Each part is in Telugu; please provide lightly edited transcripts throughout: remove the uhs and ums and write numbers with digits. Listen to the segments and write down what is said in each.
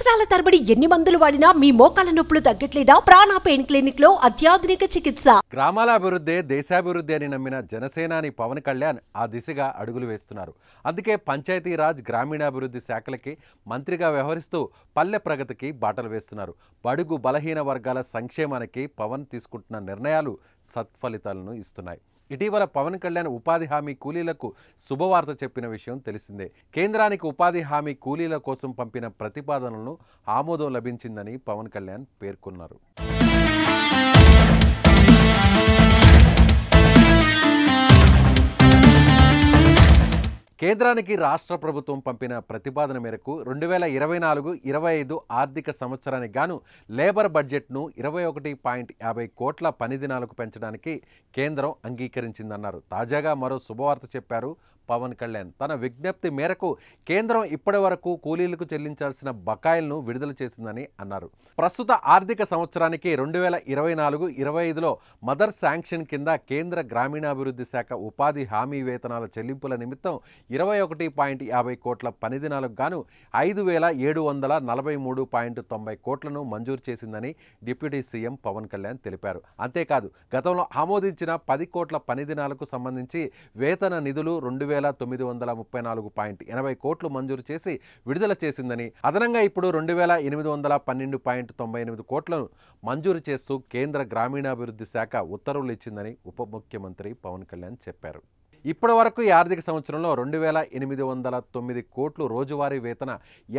సంవత్సరాల తరబడి ఎన్ని మందులు వాడినా మీ మోకాల నొప్పులు తగ్గట్లేదా? ప్రాణ పెయిన్ క్లినిక్ లో అత్యాధునిక చికిత్స. గ్రామాల అభివృద్ధి దేశాభివృద్ధి అని నమ్మిన జనసేనాని పవన్ కళ్యాణ్ ఆ దిశగా అడుగులు వేస్తున్నారు. అందుకే పంచాయతీరాజ్ గ్రామీణాభివృద్ధి శాఖలకి మంత్రిగా వ్యవహరిస్తూ పల్లె ప్రగతికి బాటలు వేస్తున్నారు. బడుగు బలహీన వర్గాల సంక్షేమానికి పవన్ తీసుకుంటున్న నిర్ణయాలు సత్ఫలితాలను ఇస్తున్నాయి. ఇటీవల పవన్ కళ్యాణ్ ఉపాధి హామీ కూలీలకు శుభవార్త చెప్పిన విషయం తెలిసిందే. కేంద్రానికి ఉపాధి హామీ కూలీల కోసం పంపిన ప్రతిపాదనలను ఆమోదం లభించిందని పవన్ కళ్యాణ్ పేర్కొన్నారు. కేంద్రానికి రాష్ట్ర ప్రభుత్వం పంపిన ప్రతిపాదన మేరకు 2024-25 ఆర్థిక సంవత్సరానికి గాను లేబర్ బడ్జెట్ను 21.50 కోట్ల పని దినాలకు పెంచడానికి కేంద్రం అంగీకరించిందన్నారు. తాజాగా మరో శుభవార్త చెప్పారు పవన్ కళ్యాణ్. తన విజ్ఞప్తి మేరకు కేంద్రం ఇప్పటి వరకు కూలీలకు చెల్లించాల్సిన బకాయిలను విడుదల చేసిందని అన్నారు. ప్రస్తుత ఆర్థిక సంవత్సరానికి 2024-25లో మదర్ శాంక్షన్ కింద కేంద్ర గ్రామీణాభివృద్ధి శాఖ ఉపాధి హామీ వేతనాల చెల్లింపుల నిమిత్తం 21.50 కోట్ల పని దినాలకు గాను 5,743.90 కోట్లను మంజూరు చేసిందని డిప్యూటీ సీఎం పవన్ కళ్యాణ్ తెలిపారు. అంతేకాదు గతంలో ఆమోదించిన 10 కోట్ల పని దినాలకు సంబంధించి వేతన నిధులు 2,934.80 కోట్లు మంజూరు చేసి విడుదల చేసిందని, అదనంగా ఇప్పుడు 2,812.98 కోట్లను మంజూరు చేస్తూ కేంద్ర గ్రామీణాభివృద్ధి శాఖ ఉత్తర్వులు ఇచ్చిందని ఉప ముఖ్యమంత్రి పవన్ కళ్యాణ్ చెప్పారు. ఇప్పటి వరకు ఈ ఆర్థిక సంవత్సరంలో 2,809 కోట్లు రోజువారీ వేతన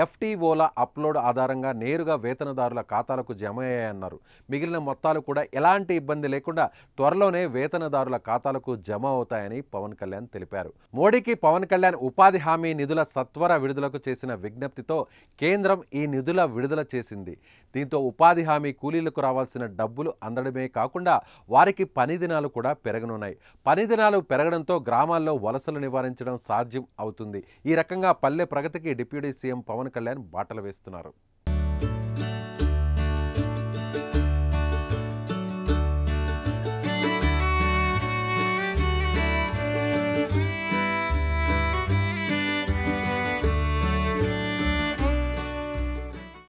ఎఫ్టీఓల అప్లోడ్ ఆధారంగా నేరుగా వేతనదారుల ఖాతాలకు జమ అయ్యాయన్నారు. మిగిలిన మొత్తాలు కూడా ఎలాంటి ఇబ్బంది లేకుండా త్వరలోనే వేతనదారుల ఖాతాలకు జమ అవుతాయని పవన్ కళ్యాణ్ తెలిపారు. మోడీకి పవన్ కళ్యాణ్ ఉపాధి హామీ నిధుల సత్వర విడుదలకు చేసిన విజ్ఞప్తితో కేంద్రం ఈ నిధుల విడుదల చేసింది. దీంతో ఉపాధి హామీ కూలీలకు రావాల్సిన డబ్బులు అందడమే కాకుండా వారికి పని దినాలు కూడా పెరగనున్నాయి. పని దినాలు పెరగడంతో గ్రామాల్లో వలసలు నివారించడం సాధ్యం అవుతుంది. ఈ రకంగా పల్లె ప్రగతికి డిప్యూటీ సీఎం పవన్ కళ్యాణ్ బాటలు వేస్తున్నారు.